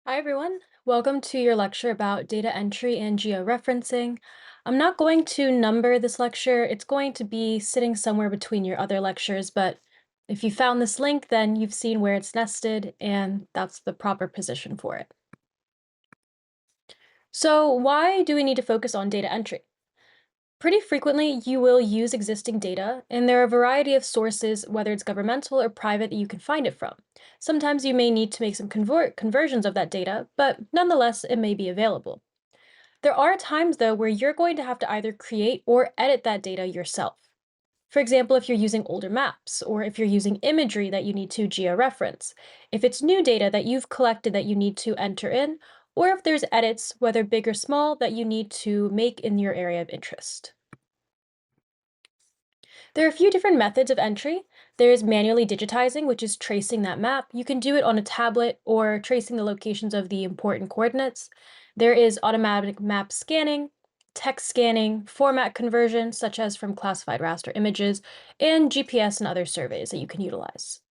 Hi everyone, welcome to your lecture about data entry and georeferencing. I'm not going to number this lecture, it's going to be sitting somewhere between your other lectures, but if you found this link, then you've seen where it's nested, and that's the proper position for it. So why do we need to focus on data entry? Pretty frequently, you will use existing data, and there are a variety of sources, whether it's governmental or private, that you can find it from. Sometimes you may need to make some conversions of that data, but nonetheless, it may be available. There are times, though, where you're going to have to either create or edit that data yourself. For example, if you're using older maps, or if you're using imagery that you need to georeference, if it's new data that you've collected that you need to enter in, or if there's edits, whether big or small, that you need to make in your area of interest. There are a few different methods of entry. There's manually digitizing, which is tracing that map. You can do it on a tablet or tracing the locations of the important coordinates. There is automatic map scanning, text scanning, format conversion, such as from classified raster images, and GPS and other surveys that you can utilize.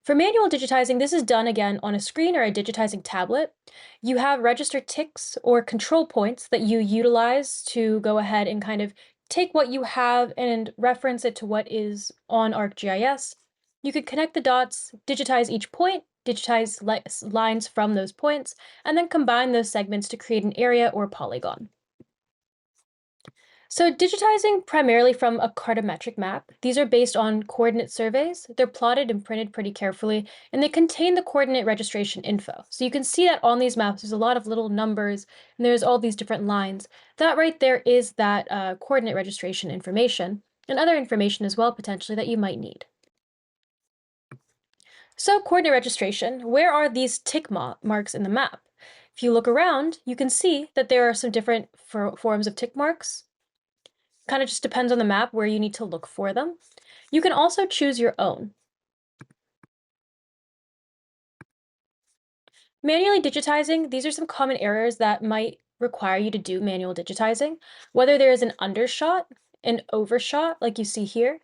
For manual digitizing, this is done again on a screen or a digitizing tablet. You have registered ticks or control points that you utilize to go ahead and kind of take what you have and reference it to what is on ArcGIS. You could connect the dots, digitize each point, digitize lines from those points, and then combine those segments to create an area or polygon. So digitizing primarily from a cartometric map, these are based on coordinate surveys. They're plotted and printed pretty carefully, and they contain the coordinate registration info. So you can see that on these maps, there's a lot of little numbers, and there's all these different lines. That right there is that coordinate registration information, and other information as well, potentially, that you might need. So coordinate registration, where are these tick marks in the map? If you look around, you can see that there are some different forms of tick marks. Kind of just depends on the map where you need to look for them. You can also choose your own. Manually digitizing, these are some common errors that might require you to do manual digitizing, whether there is an undershot, an overshot, like you see here,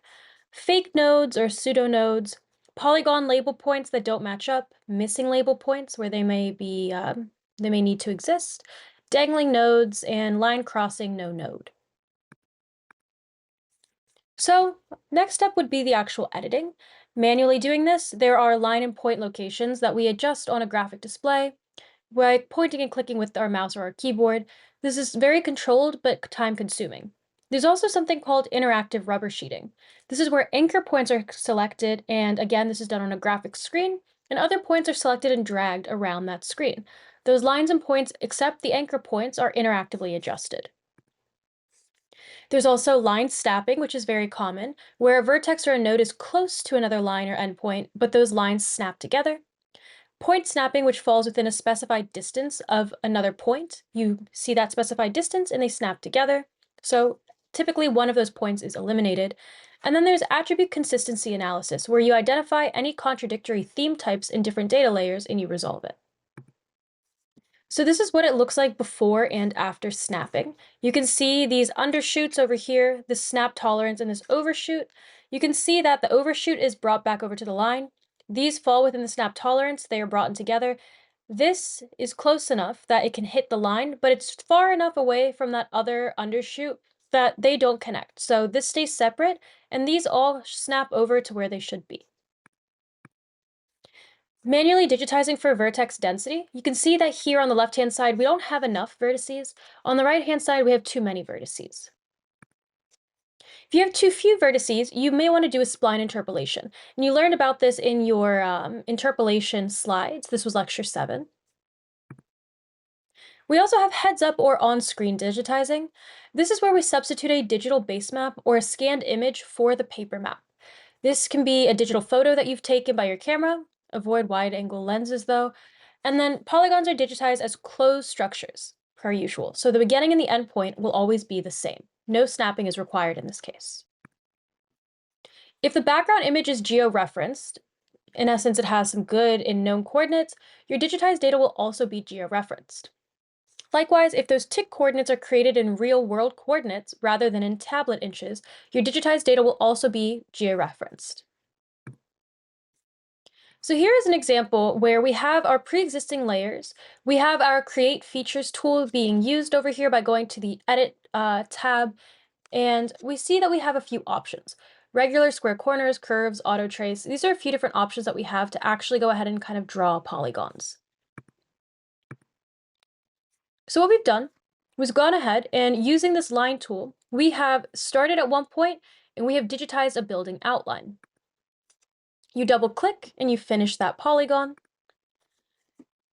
fake nodes or pseudo nodes, polygon label points that don't match up, missing label points where they may need to exist, dangling nodes, and line crossing no node. So next step would be the actual editing. Manually doing this, there are line and point locations that we adjust on a graphic display by pointing and clicking with our mouse or our keyboard. This is very controlled but time consuming. There's also something called interactive rubber sheeting. This is where anchor points are selected, and again, this is done on a graphic screen, and other points are selected and dragged around that screen. Those lines and points, except the anchor points, are interactively adjusted. There's also line snapping, which is very common, where a vertex or a node is close to another line or endpoint, but those lines snap together. Point snapping, which falls within a specified distance of another point. You see that specified distance and they snap together. So typically one of those points is eliminated. And then there's attribute consistency analysis, where you identify any contradictory theme types in different data layers and you resolve it. So this is what it looks like before and after snapping. You can see these undershoots over here, this snap tolerance, and this overshoot. You can see that the overshoot is brought back over to the line. These fall within the snap tolerance. They are brought in together. This is close enough that it can hit the line, but it's far enough away from that other undershoot that they don't connect. So this stays separate, and these all snap over to where they should be. Manually digitizing for vertex density, you can see that here on the left-hand side, we don't have enough vertices. On the right-hand side, we have too many vertices. If you have too few vertices, you may want to do a spline interpolation. And you learned about this in your interpolation slides. This was lecture 7. We also have heads-up or on-screen digitizing. This is where we substitute a digital base map or a scanned image for the paper map. This can be a digital photo that you've taken by your camera. Avoid wide-angle lenses, though. And then polygons are digitized as closed structures, per usual. So the beginning and the end point will always be the same. No snapping is required in this case. If the background image is georeferenced, in essence, it has some good and known coordinates, your digitized data will also be georeferenced. Likewise, if those tick coordinates are created in real-world coordinates rather than in tablet inches, your digitized data will also be georeferenced. So here is an example where we have our pre-existing layers. We have our Create Features tool being used over here by going to the Edit tab, and we see that we have a few options. Regular, square corners, curves, auto trace. These are a few different options that we have to actually go ahead and kind of draw polygons. So what we've done was gone ahead and using this line tool, we have started at one point and we have digitized a building outline. You double click and you finish that polygon.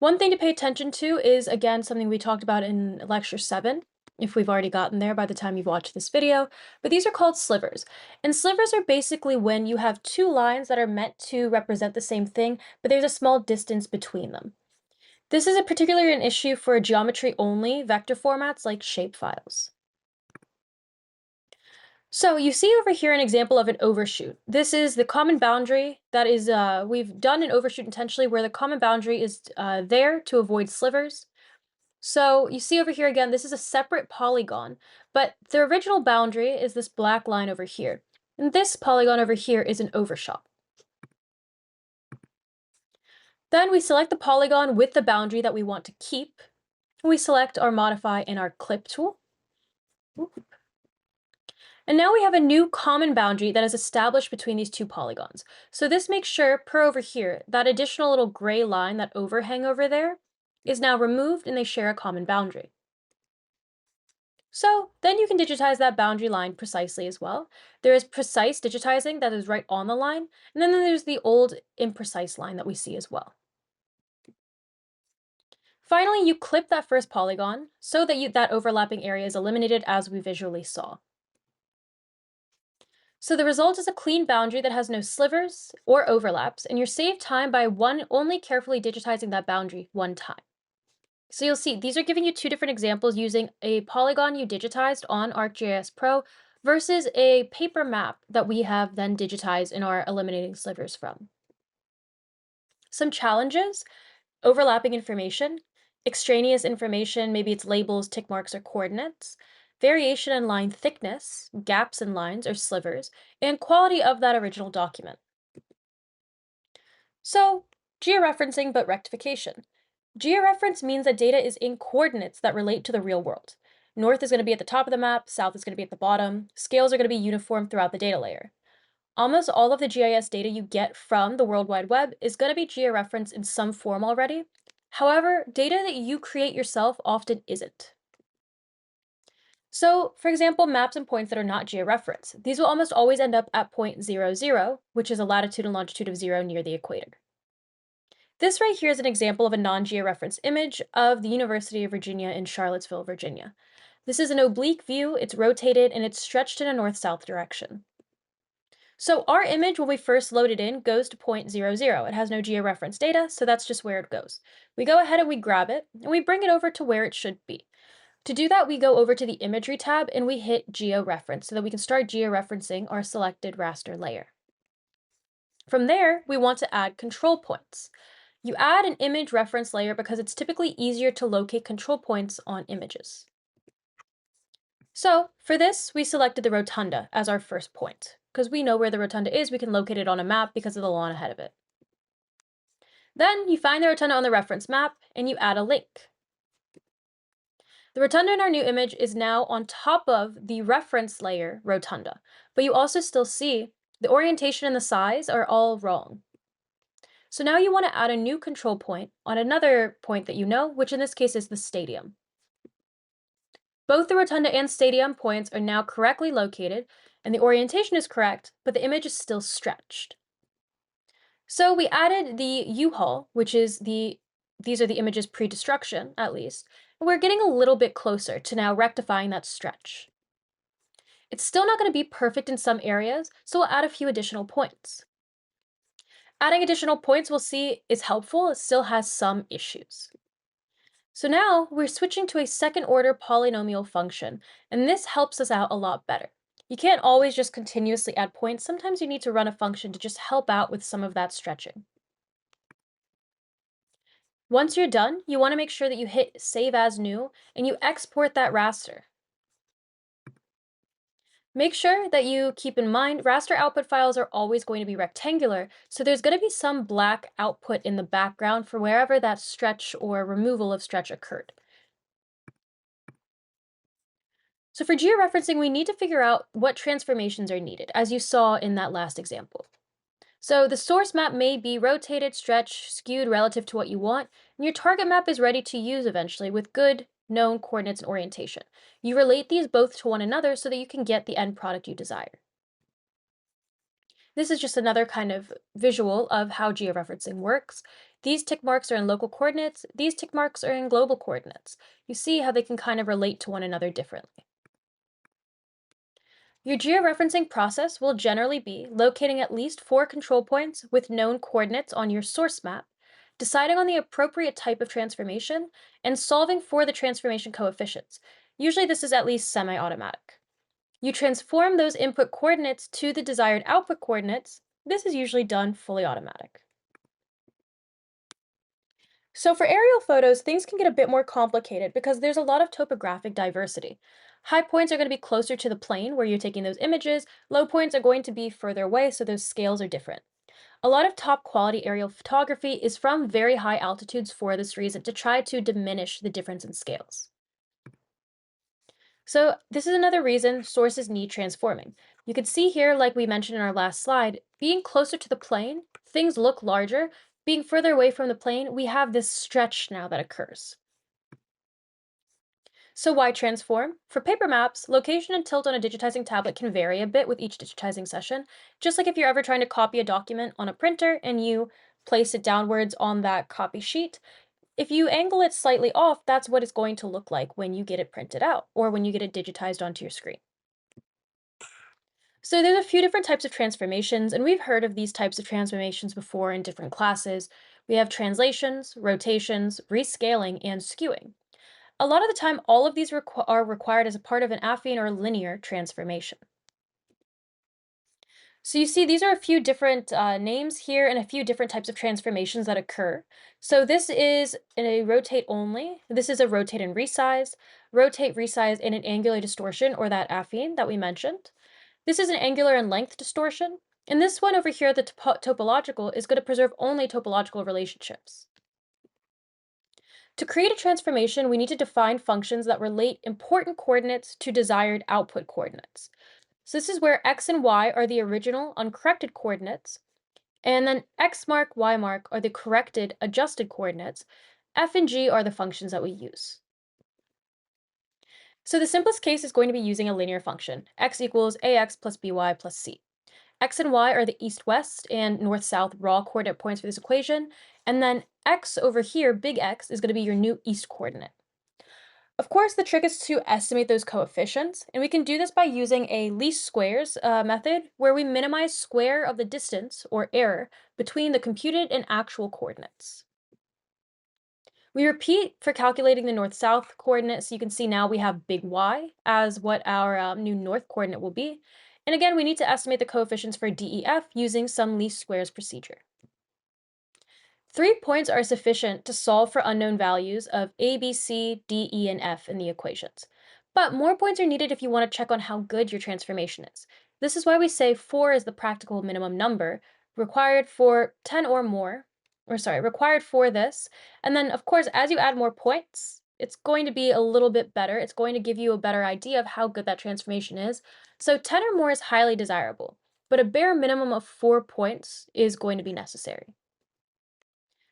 One thing to pay attention to is, again, something we talked about in lecture 7, if we've already gotten there by the time you've watched this video, but these are called slivers. And slivers are basically when you have two lines that are meant to represent the same thing, but there's a small distance between them. This is particularly an issue for geometry-only vector formats like shapefiles. So you see over here an example of an overshoot. This is the common boundary that is, we've done an overshoot intentionally where the common boundary is there to avoid slivers. So you see over here again, this is a separate polygon, but the original boundary is this black line over here. And this polygon over here is an overshot. Then we select the polygon with the boundary that we want to keep. We select our modify in our clip tool. And now we have a new common boundary that is established between these two polygons. So this makes sure, per over here, that additional little gray line, that overhang over there, is now removed and they share a common boundary. So then you can digitize that boundary line precisely as well. There is precise digitizing that is right on the line, and then there's the old imprecise line that we see as well. Finally, you clip that first polygon so that that overlapping area is eliminated as we visually saw. So the result is a clean boundary that has no slivers or overlaps, and you're saved time by only carefully digitizing that boundary one time. So you'll see these are giving you two different examples using a polygon you digitized on ArcGIS Pro versus a paper map that we have then digitized in our eliminating slivers from. Some challenges: overlapping information, extraneous information, maybe it's labels, tick marks, or coordinates, variation in line thickness, gaps in lines or slivers, and quality of that original document. So, georeferencing but rectification. Georeference means that data is in coordinates that relate to the real world. North is going to be at the top of the map, south is going to be at the bottom, scales are going to be uniform throughout the data layer. Almost all of the GIS data you get from the World Wide Web is going to be georeferenced in some form already. However, data that you create yourself often isn't. So, for example, maps and points that are not georeferenced. These will almost always end up at point 0, 0, which is a latitude and longitude of 0 near the equator. This right here is an example of a non-georeferenced image of the University of Virginia in Charlottesville, Virginia. This is an oblique view, it's rotated, and it's stretched in a north-south direction. So our image, when we first load it in, goes to point 0, 0. It has no georeference data, so that's just where it goes. We go ahead and we grab it, and we bring it over to where it should be. To do that, we go over to the Imagery tab and we hit Georeference so that we can start georeferencing our selected raster layer. From there, we want to add control points. You add an image reference layer because it's typically easier to locate control points on images. So for this, we selected the rotunda as our first point. Because we know where the rotunda is, we can locate it on a map because of the lawn ahead of it. Then you find the rotunda on the reference map and you add a link. The rotunda in our new image is now on top of the reference layer rotunda, but you also still see the orientation and the size are all wrong. So now you want to add a new control point on another point that you know, which in this case is the stadium. Both the rotunda and stadium points are now correctly located, and the orientation is correct, but the image is still stretched. So we added the U-Haul, which is these are the images pre-destruction, at least, and we're getting a little bit closer to now rectifying that stretch. It's still not going to be perfect in some areas, so we'll add a few additional points. Adding additional points we'll see is helpful, it still has some issues. So now we're switching to a second order polynomial function, and this helps us out a lot better. You can't always just continuously add points, sometimes you need to run a function to just help out with some of that stretching. Once you're done, you want to make sure that you hit Save as New and you export that raster. Make sure that you keep in mind raster output files are always going to be rectangular, so there's going to be some black output in the background for wherever that stretch or removal of stretch occurred. So for georeferencing, we need to figure out what transformations are needed, as you saw in that last example. So the source map may be rotated, stretched, skewed relative to what you want, and your target map is ready to use eventually with good known coordinates and orientation. You relate these both to one another so that you can get the end product you desire. This is just another kind of visual of how georeferencing works. These tick marks are in local coordinates, these tick marks are in global coordinates. You see how they can kind of relate to one another differently. Your georeferencing process will generally be locating at least 4 control points with known coordinates on your source map, deciding on the appropriate type of transformation, and solving for the transformation coefficients. Usually this is at least semi-automatic. You transform those input coordinates to the desired output coordinates. This is usually done fully automatic. So for aerial photos, things can get a bit more complicated because there's a lot of topographic diversity. High points are going to be closer to the plane where you're taking those images, low points are going to be further away, so those scales are different. A lot of top quality aerial photography is from very high altitudes for this reason to try to diminish the difference in scales. So this is another reason sources need transforming. You can see here, like we mentioned in our last slide, being closer to the plane, things look larger. Being further away from the plane, we have this stretch now that occurs. So why transform? For paper maps, location and tilt on a digitizing tablet can vary a bit with each digitizing session. Just like if you're ever trying to copy a document on a printer and you place it downwards on that copy sheet, if you angle it slightly off, that's what it's going to look like when you get it printed out or when you get it digitized onto your screen. So there's a few different types of transformations, and we've heard of these types of transformations before in different classes. We have translations, rotations, rescaling, and skewing. A lot of the time, all of these are required as a part of an affine or linear transformation. So you see, these are a few different names here and a few different types of transformations that occur. So this is a rotate only. This is a rotate, resize, and an angular distortion, or that affine that we mentioned. This is an angular and length distortion. And this one over here, the topological, is going to preserve only topological relationships. To create a transformation, we need to define functions that relate important coordinates to desired output coordinates. So this is where x and y are the original uncorrected coordinates, and then x mark, y mark are the corrected adjusted coordinates. F and g are the functions that we use. So the simplest case is going to be using a linear function, x equals ax plus by plus c. X and y are the east-west and north-south raw coordinate points for this equation, and then x over here, big X, is going to be your new east coordinate. Of course, the trick is to estimate those coefficients, and we can do this by using a least squares method, where we minimize square of the distance, or error, between the computed and actual coordinates. We repeat for calculating the north-south coordinate, so you can see now we have big Y as what our new north coordinate will be. And again, we need to estimate the coefficients for DEF using some least squares procedure. 3 points are sufficient to solve for unknown values of a, b, c, d, e, and f in the equations. But more points are needed if you want to check on how good your transformation is. This is why we say 4 is the practical minimum number required for 10 or more, required for this. And then, of course, as you add more points, it's going to be a little bit better. It's going to give you a better idea of how good that transformation is. So 10 or more is highly desirable, but a bare minimum of 4 points is going to be necessary.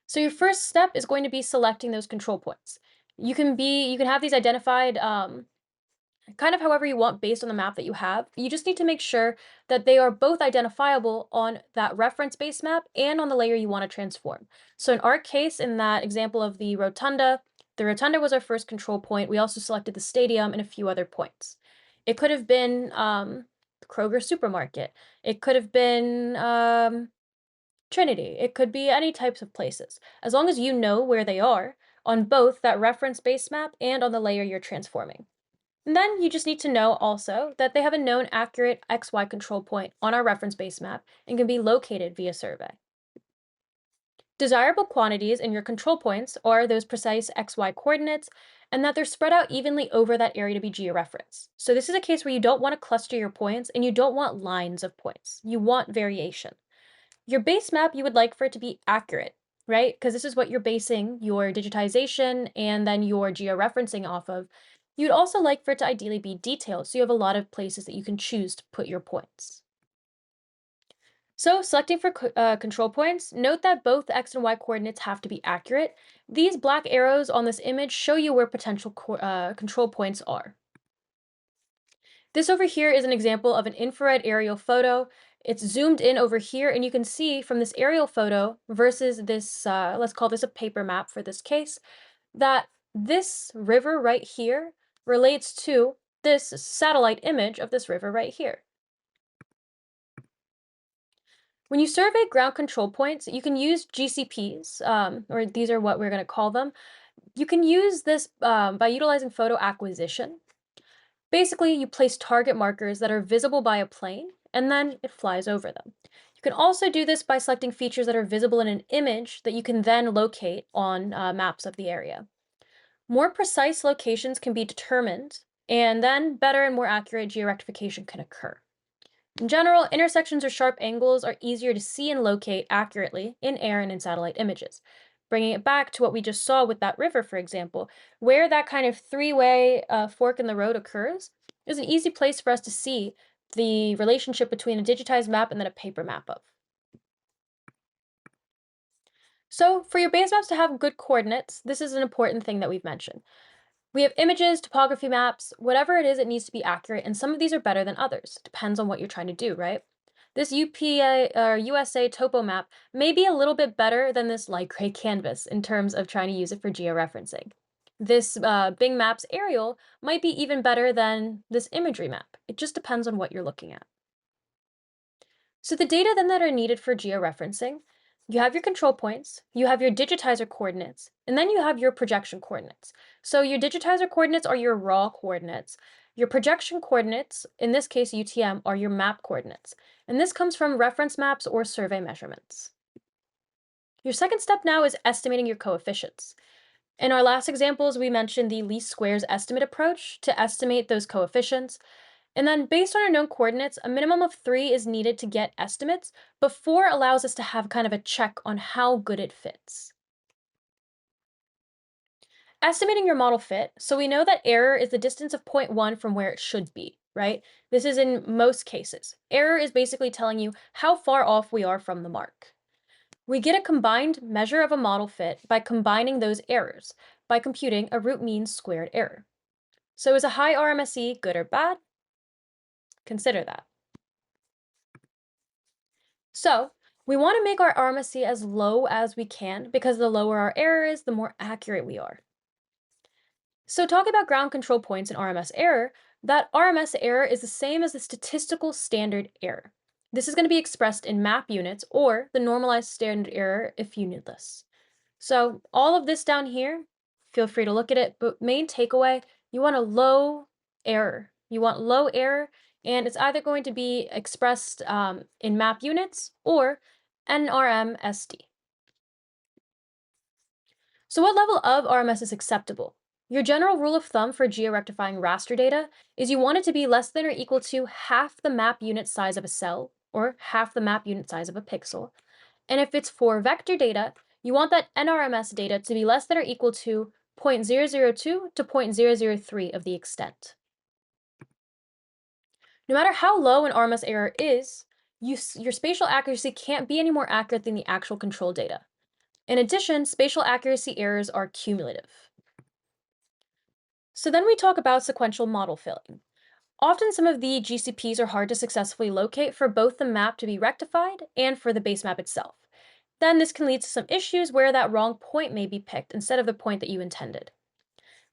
So your first step is going to be selecting those control points. You can have these identified kind of however you want based on the map that you have. You just need to make sure that they are both identifiable on that reference base map and on the layer you want to transform. So in our case, in that example of the rotunda was our first control point. We also selected the stadium and a few other points. It could have been Kroger supermarket. It could have been Trinity. It could be any types of places. As long as you know where they are on both that reference base map and on the layer you're transforming. And then you just need to know also that they have a known accurate XY control point on our reference base map and can be located via survey. Desirable quantities in your control points are those precise XY coordinates and that they're spread out evenly over that area to be georeferenced. So this is a case where you don't want to cluster your points and you don't want lines of points. You want variation. Your base map, you would like for it to be accurate, right? Because this is what you're basing your digitization and then your georeferencing off of. You'd also like for it to ideally be detailed, so you have a lot of places that you can choose to put your points. So selecting for control points, note that both X and Y coordinates have to be accurate. These black arrows on this image show you where potential control points are. This over here is an example of an infrared aerial photo. It's zoomed in over here, and you can see from this aerial photo versus this, let's call this a paper map for this case, that this river right here relates to this satellite image of this river right here. When you survey ground control points, you can use GCPs, or these are what we're going to call them. You can use this by utilizing photo acquisition. Basically, you place target markers that are visible by a plane, and then it flies over them. You can also do this by selecting features that are visible in an image that you can then locate on maps of the area. More precise locations can be determined, and then better and more accurate georectification can occur. In general, intersections or sharp angles are easier to see and locate accurately in air and in satellite images. Bringing it back to what we just saw with that river, for example, where that kind of three-way fork in the road occurs is an easy place for us to see the relationship between a digitized map and then a paper map of. So for your base maps to have good coordinates, this is an important thing that we've mentioned. We have images, topography maps, whatever it needs to be accurate, and some of these are better than others. Depends on what you're trying to do, right? This UPA or USA topo map may be a little bit better than this light gray canvas in terms of trying to use it for georeferencing. This Bing Maps aerial might be even better than this imagery map. It just depends on what you're looking at. So the data then that are needed for georeferencing, you have your control points, you have your digitizer coordinates, and then you have your projection coordinates. So your digitizer coordinates are your raw coordinates. Your projection coordinates, in this case UTM, are your map coordinates. And this comes from reference maps or survey measurements. Your second step now is estimating your coefficients. In our last examples, we mentioned the least squares estimate approach to estimate those coefficients. And then based on our known coordinates, a minimum of 3 is needed to get estimates, but 4 allows us to have kind of a check on how good it fits. Estimating your model fit, so we know that error is the distance of point 1 from where it should be, right? This is in most cases. Error is basically telling you how far off we are from the mark. We get a combined measure of a model fit by combining those errors, by computing a root mean squared error. So is a high RMSE good or bad? Consider that. So we want to make our RMSE as low as we can because the lower our error is, the more accurate we are. So talking about ground control points and RMS error, that RMS error is the same as the statistical standard error. This is going to be expressed in map units or the normalized standard error if unitless. So all of this down here, feel free to look at it, but main takeaway, you want a low error. You want low error, and it's either going to be expressed in map units or NRMSD. So what level of RMS is acceptable? Your general rule of thumb for georectifying raster data is you want it to be less than or equal to half the map unit size of a cell, or half the map unit size of a pixel. And if it's for vector data, you want that NRMS data to be less than or equal to 0.002 to 0.003 of the extent. No matter how low an RMS error is, your spatial accuracy can't be any more accurate than the actual control data. In addition, spatial accuracy errors are cumulative. So then we talk about sequential model filling. Often some of the GCPs are hard to successfully locate for both the map to be rectified and for the base map itself. Then this can lead to some issues where that wrong point may be picked instead of the point that you intended.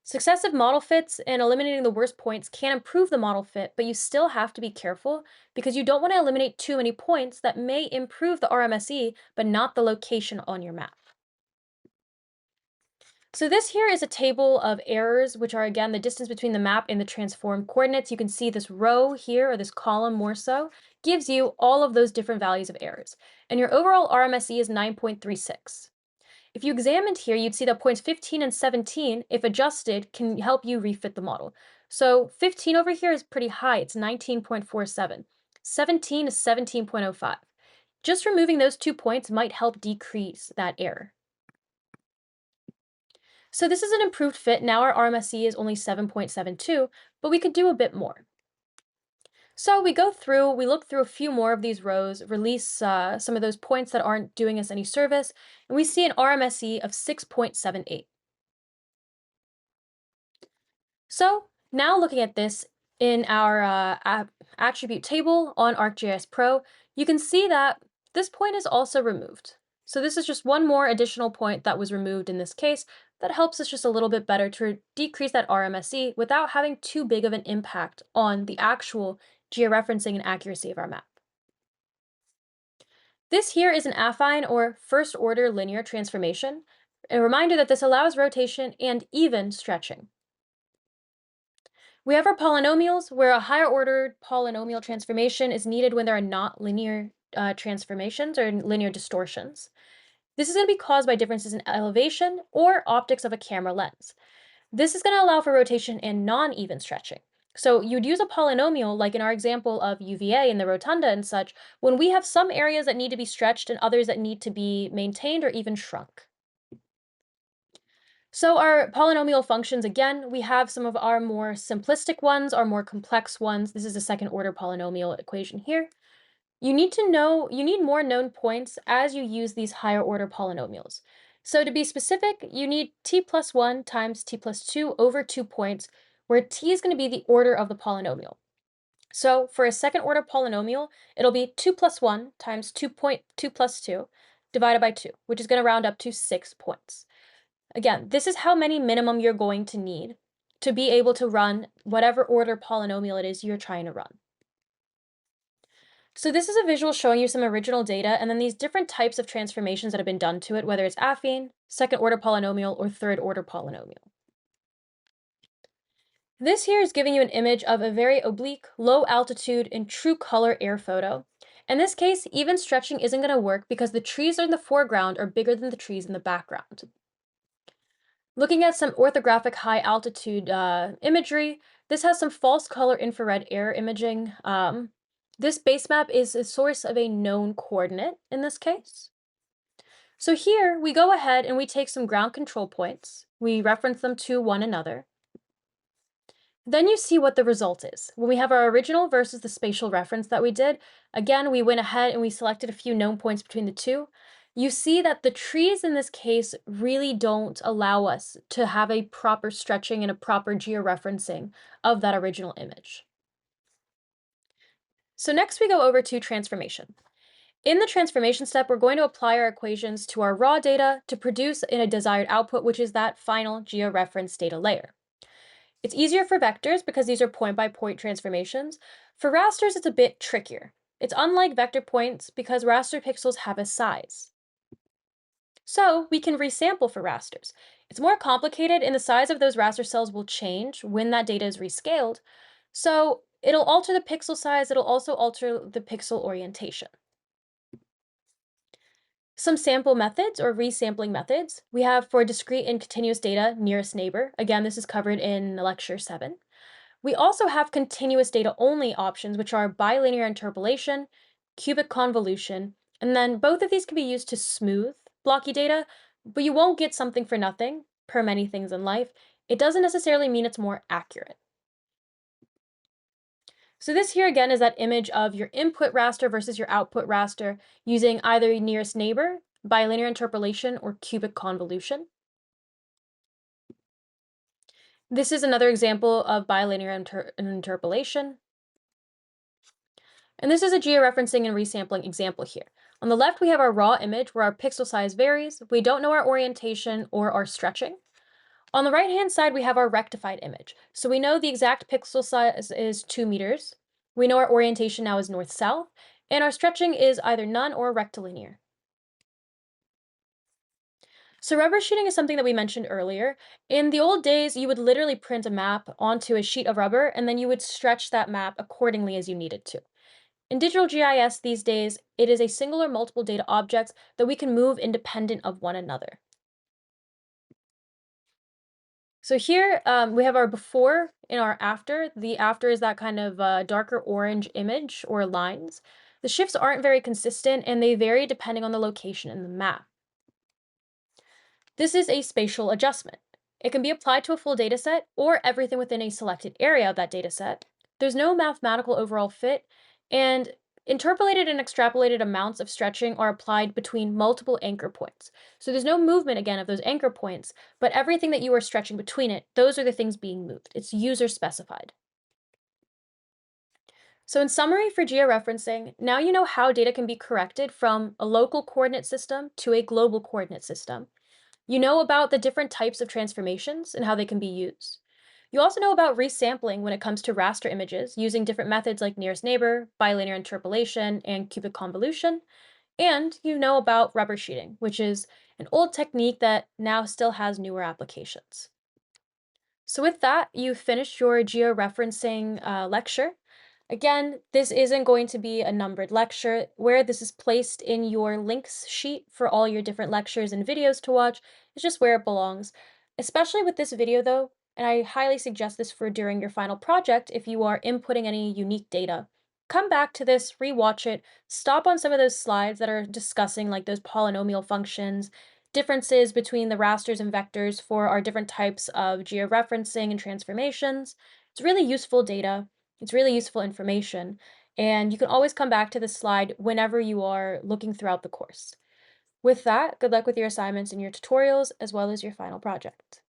Successive model fits and eliminating the worst points can improve the model fit, but you still have to be careful because you don't want to eliminate too many points that may improve the RMSE, but not the location on your map. So this here is a table of errors, which are again the distance between the map and the transformed coordinates. You can see this row here, or this column more so, gives you all of those different values of errors. And your overall RMSE is 9.36. If you examined here, you'd see that points 15 and 17, if adjusted, can help you refit the model. So 15 over here is pretty high, it's 19.47. 17 is 17.05. Just removing those 2 points might help decrease that error. So this is an improved fit. Now our RMSE is only 7.72, but we could do a bit more. So we look through a few more of these rows, release some of those points that aren't doing us any service, and we see an RMSE of 6.78. So now looking at this in our attribute table on ArcGIS Pro, you can see that this point is also removed. So this is just one more additional point that was removed in this case that helps us just a little bit better to decrease that RMSE without having too big of an impact on the actual georeferencing and accuracy of our map. This here is an affine or first order linear transformation. A reminder that this allows rotation and even stretching. We have our polynomials, where a higher ordered polynomial transformation is needed when there are not linear transformations or linear distortions. This is going to be caused by differences in elevation or optics of a camera lens. This is going to allow for rotation and non-even stretching. So you'd use a polynomial, like in our example of UVA in the rotunda and such, when we have some areas that need to be stretched and others that need to be maintained or even shrunk. So our polynomial functions, again, we have some of our more simplistic ones, our more complex ones. This is a second order polynomial equation here. You need more known points as you use these higher order polynomials. So to be specific, you need t plus 1 times t plus 2 over 2 points, where t is going to be the order of the polynomial. So for a second order polynomial, it'll be 2 plus 1 times 2.2 plus 2 divided by 2, which is going to round up to 6 points. Again, this is how many minimum you're going to need to be able to run whatever order polynomial it is you're trying to run. So this is a visual showing you some original data and then these different types of transformations that have been done to it, whether it's affine, second order polynomial, or third order polynomial. This here is giving you an image of a very oblique, low altitude, and true color air photo. In this case, even stretching isn't going to work because the trees in the foreground are bigger than the trees in the background. Looking at some orthographic high altitude imagery, this has some false color infrared air imaging. This base map is a source of a known coordinate in this case. So here we go ahead and we take some ground control points. We reference them to one another. Then you see what the result is. When we have our original versus the spatial reference that we did, again, we went ahead and we selected a few known points between the two. You see that the trees in this case really don't allow us to have a proper stretching and a proper georeferencing of that original image. So next we go over to transformation. In the transformation step, we're going to apply our equations to our raw data to produce in a desired output, which is that final georeference data layer. It's easier for vectors because these are point-by-point transformations. For rasters, it's a bit trickier. It's unlike vector points because raster pixels have a size. So we can resample for rasters. It's more complicated and the size of those raster cells will change when that data is rescaled. So it'll alter the pixel size, it'll also alter the pixel orientation. Some sample methods or resampling methods we have for discrete and continuous data nearest neighbor. Again, this is covered in lecture 7. We also have continuous data only options, which are bilinear interpolation, cubic convolution, and then both of these can be used to smooth blocky data, but you won't get something for nothing, per many things in life. It doesn't necessarily mean it's more accurate. So this here again is that image of your input raster versus your output raster using either nearest neighbor, bilinear interpolation, or cubic convolution. This is another example of bilinear interpolation. And this is a georeferencing and resampling example here. On the left, we have our raw image where our pixel size varies. We don't know our orientation or our stretching. On the right-hand side, we have our rectified image. So we know the exact pixel size is 2 meters. We know our orientation now is north-south, and our stretching is either none or rectilinear. So rubber sheeting is something that we mentioned earlier. In the old days, you would literally print a map onto a sheet of rubber, and then you would stretch that map accordingly as you needed to. In digital GIS these days, it is a single or multiple data objects that we can move independent of one another. So here we have our before and our after. The after is that kind of darker orange image or lines. The shifts aren't very consistent and they vary depending on the location in the map. This is a spatial adjustment. It can be applied to a full dataset or everything within a selected area of that dataset. There's no mathematical overall fit, and interpolated and extrapolated amounts of stretching are applied between multiple anchor points. So there's no movement again of those anchor points, but everything that you are stretching between it, those are the things being moved. It's user specified. So in summary for georeferencing, now you know how data can be corrected from a local coordinate system to a global coordinate system. You know about the different types of transformations and how they can be used. You also know about resampling when it comes to raster images using different methods like nearest neighbor, bilinear interpolation, and cubic convolution. And you know about rubber sheeting, which is an old technique that now still has newer applications. So with that, you've finished your georeferencing lecture. Again, this isn't going to be a numbered lecture. Where this is placed in your links sheet for all your different lectures and videos to watch is just where it belongs. Especially with this video though, and I highly suggest this for during your final project if you are inputting any unique data. Come back to this, rewatch it, stop on some of those slides that are discussing like those polynomial functions, differences between the rasters and vectors for our different types of georeferencing and transformations. It's really useful data. It's really useful information. And you can always come back to this slide whenever you are looking throughout the course. With that, good luck with your assignments and your tutorials, as well as your final project.